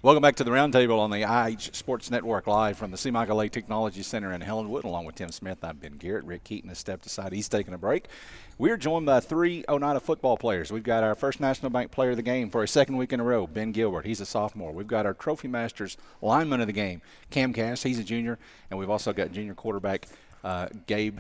Welcome back to the Roundtable on the IH Sports Network, live from the C. Michael A. Technology Center in Helenwood. Along with Tim Smith, I'm Ben Garrett. Rick Keaton has stepped aside. He's taking a break. We're joined by three Oneida football players. We've got our First National Bank Player of the Game for a second week in a row, Ben Gilbert. He's a sophomore. We've got our Trophy Masters lineman of the game, Cam Cass. He's a junior. And we've also got junior quarterback Gabe.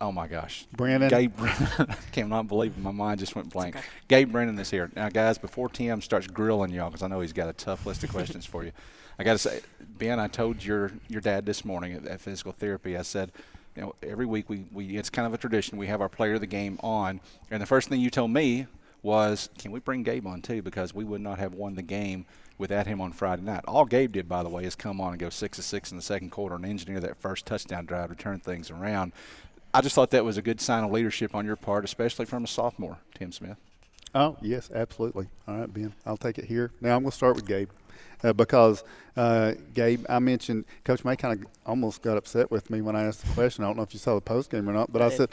Oh, my gosh. Brennan. Gabe Brennan. Cannot believe it. My mind just went blank. Okay. Gabe Brennan is here. Now, guys, before Tim starts grilling y'all, because I know he's got a tough list of questions for you, I got to say, Ben, I told your dad this morning at physical therapy, I said, you know, every week we it's kind of a tradition. We have our player of the game on. And the first thing you told me was, can we bring Gabe on too? Because we would not have won the game without him on Friday night. All Gabe did, by the way, is come on and go 6 of 6 in the second quarter and engineer that first touchdown drive to turn things around. I just thought that was a good sign of leadership on your part, especially from a sophomore, Tim Smith. Oh, yes, absolutely. All right, Ben, I'll take it here. Now I'm going to start with Gabe because, Gabe, I mentioned Coach May kind of almost got upset with me when I asked the question. I don't know if you saw the post game or not, but I said,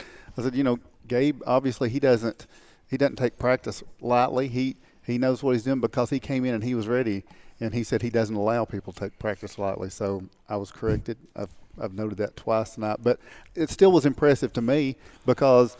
you know, Gabe, obviously he doesn't take practice lightly. He knows what he's doing because he came in and he was ready, and he said he doesn't allow people to take practice lightly. So I was corrected. I've noted that twice tonight, but it still was impressive to me because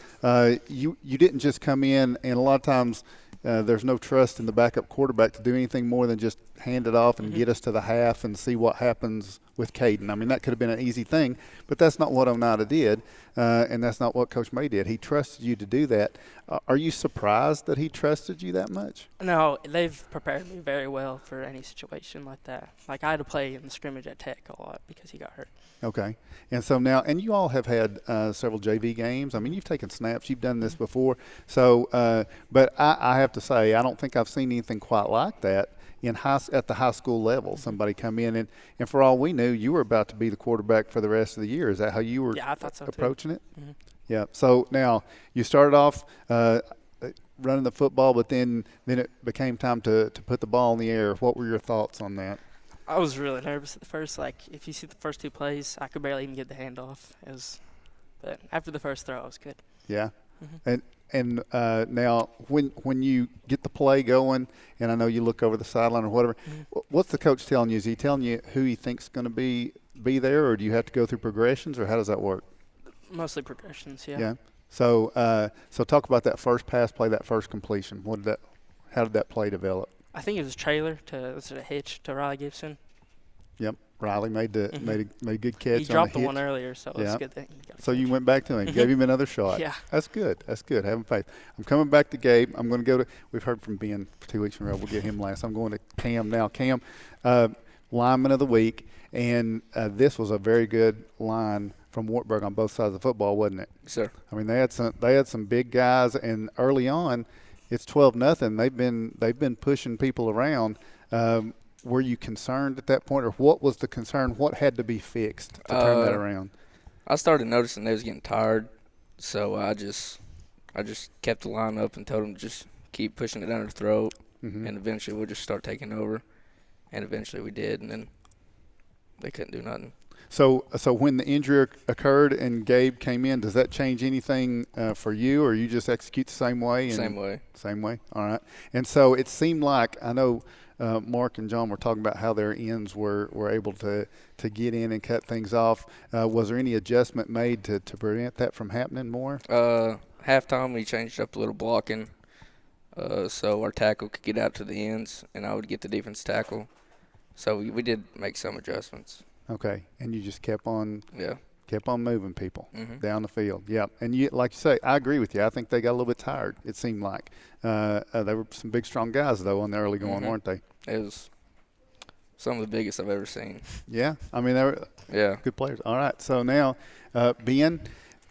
you didn't just come in, and a lot of times there's no trust in the backup quarterback to do anything more than just hand it off and get us to the half and see what happens with Caden. I mean, that could have been an easy thing, but that's not what Oneida did, and that's not what Coach May did. He trusted you to do that. Are you surprised that he trusted you that much? No, they've prepared me very well for any situation like that. Like, I had to play in the scrimmage at Tech a lot because he got hurt. Okay. And so now, and you all have had several JV games. I mean, you've taken snaps. You've done this before. So, but I have to say, I don't think I've seen anything quite like that at the high school level. Somebody come in, and for all we knew, you were about to be the quarterback for the rest of the year. Is that how you were I thought so approaching it? Mm-hmm. Yeah. So now you started off running the football, but then it became time to put the ball in the air. What were your thoughts on that? I was really nervous at the first. Like, if you see the first two plays, I could barely even get the handoff. But after the first throw, it was good. Yeah. Mm-hmm. And now when you get the play going, and I know you look over the sideline or whatever, what's the coach telling you? Is he telling you who he thinks is going to be there, or do you have to go through progressions, or how does that work? Mostly progressions, yeah. Yeah. So talk about that first pass play, that first completion. How did that play develop? I think it was a hitch to Riley Gibson. Yep. Riley made a good catch. He dropped on the one earlier, so it was a good thing. So you went back to him, gave him another shot. Yeah. That's good. Having faith. I'm coming back to Gabe. I'm going to go to – we've heard from Ben for 2 weeks in a row. We'll get him last. I'm going to Cam now. Cam, lineman of the week, and this was a very good line from Wartburg on both sides of the football, wasn't it? Yes, sir. I mean, they had some big guys, and early on, it's 12-0. They've been pushing people around. Were you concerned at that point, or what was the concern? What had to be fixed to turn that around? I started noticing they was getting tired, so I just kept the line up and told them to just keep pushing it down their throat, and eventually we'll just start taking over. And eventually we did, and then they couldn't do nothing. So when the injury occurred and Gabe came in, does that change anything for you, or you just execute the same way? Same way. Same way. All right. And so it seemed like, I know Mark and John were talking about how their ends were able to get in and cut things off. Was there any adjustment made to prevent that from happening more? Halftime we changed up a little blocking, so our tackle could get out to the ends, and I would get the defense tackle. So we did make some adjustments. Okay, and you just kept on moving people down the field. Yeah, and you, like you say, I agree with you. I think they got a little bit tired, it seemed like. They were some big, strong guys, though, on the early going, weren't they? It was some of the biggest I've ever seen. Yeah, I mean, they were good players. All right, so now, Ben,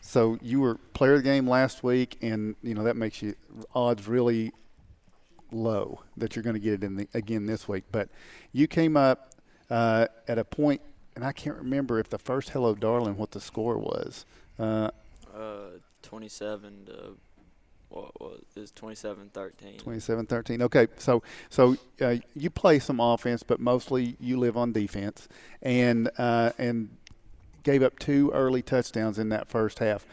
so you were player of the game last week, and, you know, that makes you odds really low that you're going to get it again this week. But you came up at a point, and I can't remember if the first Hello Darling what the score was. 27 to what was it? 27-13. 27-13. Okay, so you play some offense, but mostly you live on defense, and gave up 2 early touchdowns in that first half.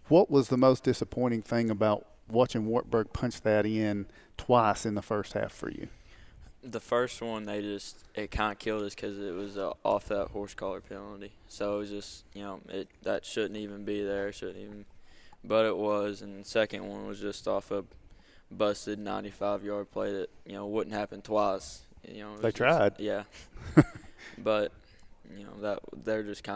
What was the most disappointing thing about watching Wartburg punch that in twice in the first half for you? The first one, it kind of killed us because it was off that horse collar penalty. So it was just, that shouldn't even be there, but it was. And the second one was just off a busted 95-yard play that, wouldn't happen twice. They tried. Yeah. But, they're just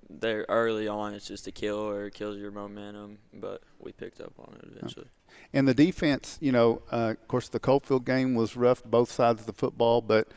they're early on, it's just a kill or it kills your momentum, but we picked up on it eventually. And the defense, of course, the Coalfield game was rough, both sides of the football, but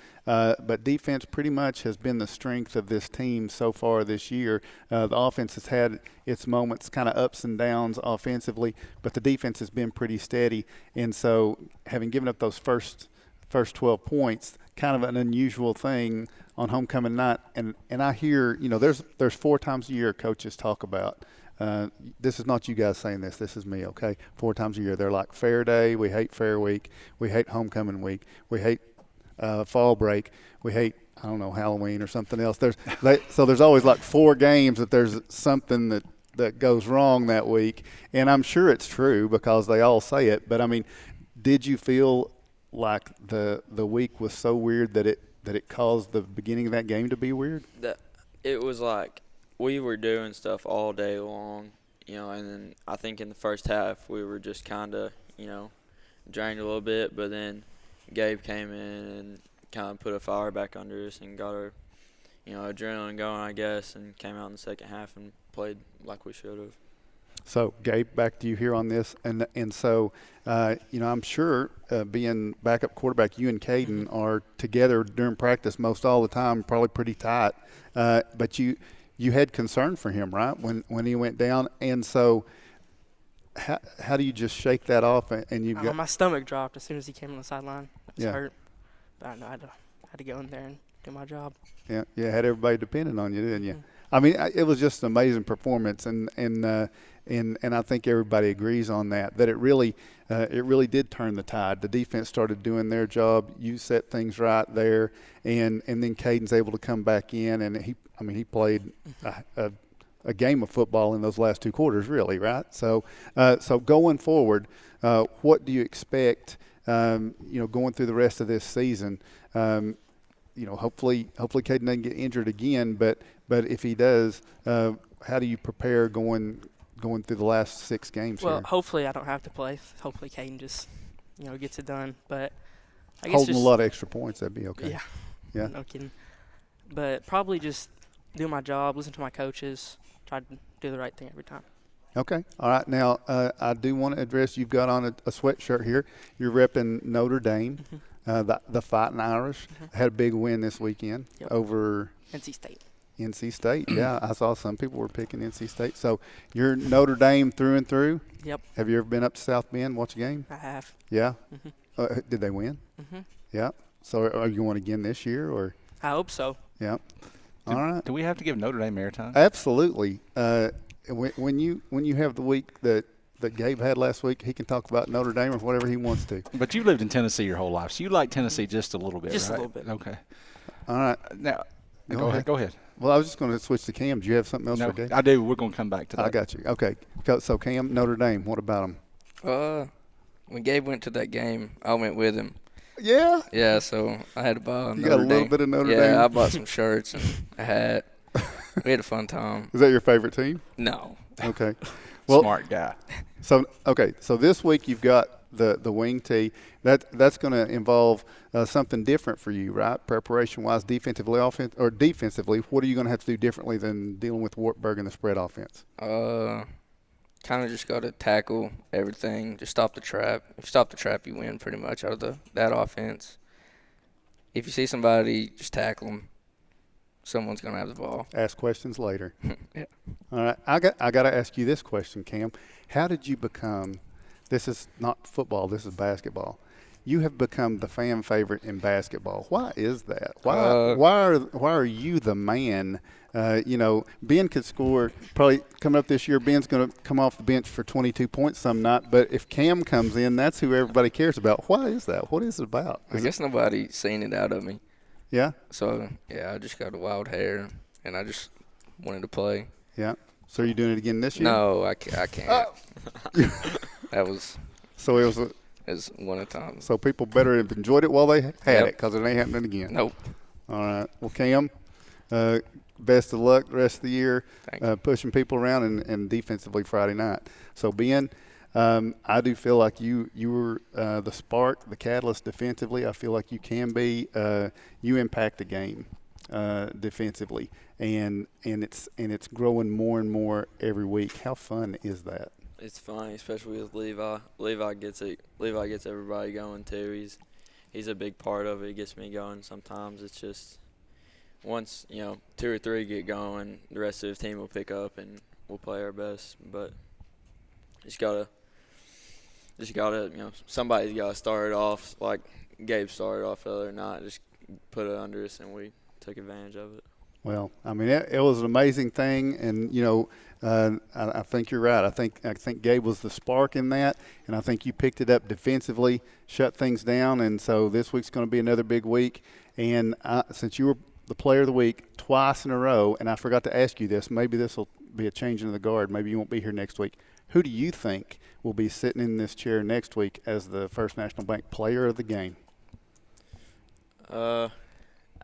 defense pretty much has been the strength of this team so far this year. The offense has had its moments, kind of ups and downs offensively, but the defense has been pretty steady. And so having given up those first 12 points, kind of an unusual thing on homecoming night. And I hear, there's 4 times a year coaches talk about. This is not you guys saying this. This is me, okay? 4 times a year. They're like fair day. We hate fair week. We hate homecoming week. We hate fall break. We hate, I don't know, Halloween or something else. So there's always like 4 games that there's something that goes wrong that week. And I'm sure it's true because they all say it. But, I mean, did you feel like the week was so weird that it caused the beginning of that game to be weird? It was like we were doing stuff all day long, and then I think in the first half we were just kind of, drained a little bit, but then Gabe came in and kind of put a fire back under us and got our, adrenaline going, I guess, and came out in the second half and played like we should have. So, Gabe, back to you here on this. And so, I'm sure being backup quarterback, you and Caden are together during practice most all the time, probably pretty tight. But you had concern for him, right, when he went down. And so how do you just shake that off? And you've got my stomach dropped as soon as he came on the sideline. I was Yeah. hurt. But I know I had to go in there and do my job. Yeah, had everybody depending on you, didn't you? Mm. I mean, it was just an amazing performance, and I think everybody agrees on that it really did turn the tide. The defense started doing their job. You set things right there, and then Caden's able to come back in, and he played a game of football in those last 2 quarters, really, right? So going forward, what do you expect? Going through the rest of this season. Hopefully Caden doesn't get injured again, but if he does, how do you prepare going through the last 6 games Well, here? hopefully I don't have to play. Hopefully Caden just, gets it done. But I guess Holding just, a lot of extra points, that'd be okay. Yeah. Yeah. No kidding. But probably just do my job, listen to my coaches, try to do the right thing every time. Okay. All right. Now, I do want to address, you've got on a sweatshirt here. You're repping Notre Dame, the Fighting Irish. Had a big win this weekend over NC State. NC State. Yeah, I saw some people were picking NC State. So you're Notre Dame through and through? Yep. Have you ever been up to South Bend, watch a game? I have. Yeah? Mhm. Did they win? Mhm. Yeah. So are you going again this year? Or? I hope so. Yeah. All right. Do we have to give Notre Dame airtime? Absolutely. When you have the week that Gabe had last week, he can talk about Notre Dame or whatever he wants to. But you lived in Tennessee your whole life, so you like Tennessee just a little bit, Just a right? little bit. Okay. All right. Now, Go go ahead. Well, I was just going to switch to Cam. Do you have something else No, for Gabe? I do. We're going to come back to that. I got you. Okay. So Cam, Notre Dame, what about them? When Gabe went to that game, I went with him. Yeah. Yeah, so I had to buy You got a little bit of Notre Dame? Yeah, I bought some shirts and a hat. We had a fun time. Is that your favorite team? No. Okay. Well, Smart guy. So this week you've got the wing tee. That's going to involve something different for you, right? Preparation-wise, defensively, what are you going to have to do differently than dealing with Wartburg and the spread offense? Kind of just got to tackle everything. Just stop the trap. If you stop the trap, you win pretty much out of that offense. If you see somebody, just tackle them. Someone's going to have the ball. Ask questions later. Yeah. All right. I got to ask you this question, Cam. How did you become – this is not football, this is basketball. You have become the fan favorite in basketball. Why is that? Why are you the man? Ben could score probably coming up this year. Ben's going to come off the bench for 22 points some night. But if Cam comes in, that's who everybody cares about. Why is that? What is it about? I guess nobody's seen it out of me. Yeah? So, yeah, I just got a wild hair, and I just wanted to play. Yeah. So are you doing it again this year? No, I can't. That was – So it was is one at a time. So people better have enjoyed it while they had Yep. it, because it ain't happening again. Nope. All right. Well, Cam, best of luck the rest of the year, Thank you. pushing people around and defensively Friday night. So, Ben, I do feel like you were the spark, the catalyst defensively. I feel like you can be. You impact the game defensively, and it's growing more and more every week. How fun is that? It's funny, especially with Levi. Levi gets everybody going too. He's a big part of it. He gets me going. Sometimes it's just once 2 or 3 get going, the rest of the team will pick up and we'll play our best. But just gotta somebody's gotta start it off like Gabe started off the other night. Just put it under us and we took advantage of it. Well, I mean, it was an amazing thing, and I think you're right. I think Gabe was the spark in that, and I think you picked it up defensively, shut things down, and so this week's going to be another big week. And since you were the player of the week twice in a row, and I forgot to ask you this, maybe this will be a change in the guard. Maybe you won't be here next week. Who do you think will be sitting in this chair next week as the First National Bank player of the game?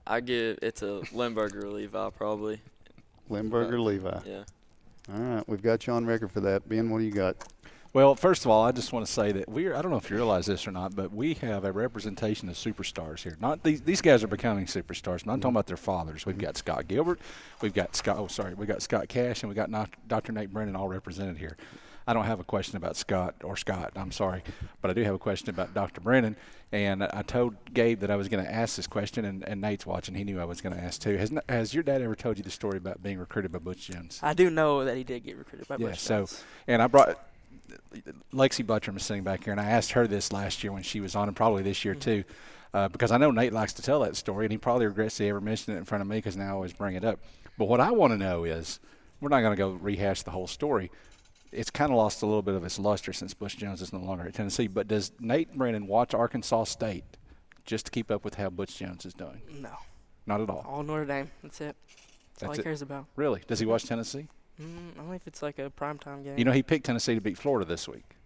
I give it to Limburger Levi probably. Limburger Levi. Yeah. All right, we've got you on record for that. Ben, what do you got? Well, first of all, I just want to say that I don't know if you realize this or not, but we have a representation of superstars here. Not these guys are becoming superstars. I'm not talking about their fathers. We've got Scott Gilbert, we've got Scott Cash, and we got Dr. Nate Brennan all represented here. I don't have a question about Scott, I'm sorry, but I do have a question about Dr. Brennan. And I told Gabe that I was going to ask this question, and Nate's watching. He knew I was going to ask too. Has your dad ever told you the story about being recruited by Butch Jones? I do know that he did get recruited by Yeah, Butch so, Jones. and I brought Lexi Buttram is sitting back here, and I asked her this last year when she was on, and probably this year too, because I know Nate likes to tell that story, and he probably regrets he ever mentioned it in front of me because now I always bring it up. But what I want to know is, we're not going to go rehash the whole story. It's kind of lost a little bit of its luster since Butch Jones is no longer at Tennessee. But does Nate Brennan watch Arkansas State just to keep up with how Butch Jones is doing? No. Not at all. All Notre Dame. That's it. That's all he cares about. Really? Does he watch Tennessee? Only if it's like a primetime game. You know, he picked Tennessee to beat Florida this week.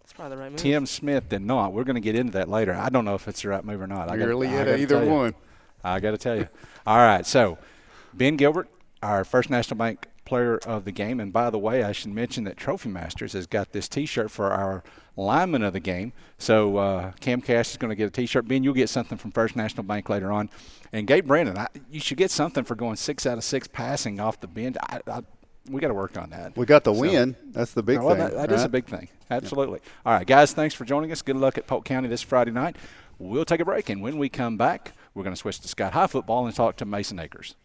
That's probably the right move. Tim Smith did not. We're going to get into that later. I don't know if it's the right move or not. Really yet either one. I got to tell you. All right, so Ben Gilbert, our First National Bank player of the game. And by the way, I should mention that Trophy Masters has got this T-shirt for our lineman of the game. So Cam Cash is going to get a T-shirt. Ben, you'll get something from First National Bank later on. And Gabe Brennan, you should get something for going 6 out of 6 passing off the bench. We got to work on that. We got the win. That's the big thing. That is a big thing. Absolutely. Yeah. All right, guys, thanks for joining us. Good luck at Polk County this Friday night. We'll take a break, and when we come back, we're going to switch to Scott High football and talk to Mason Akers.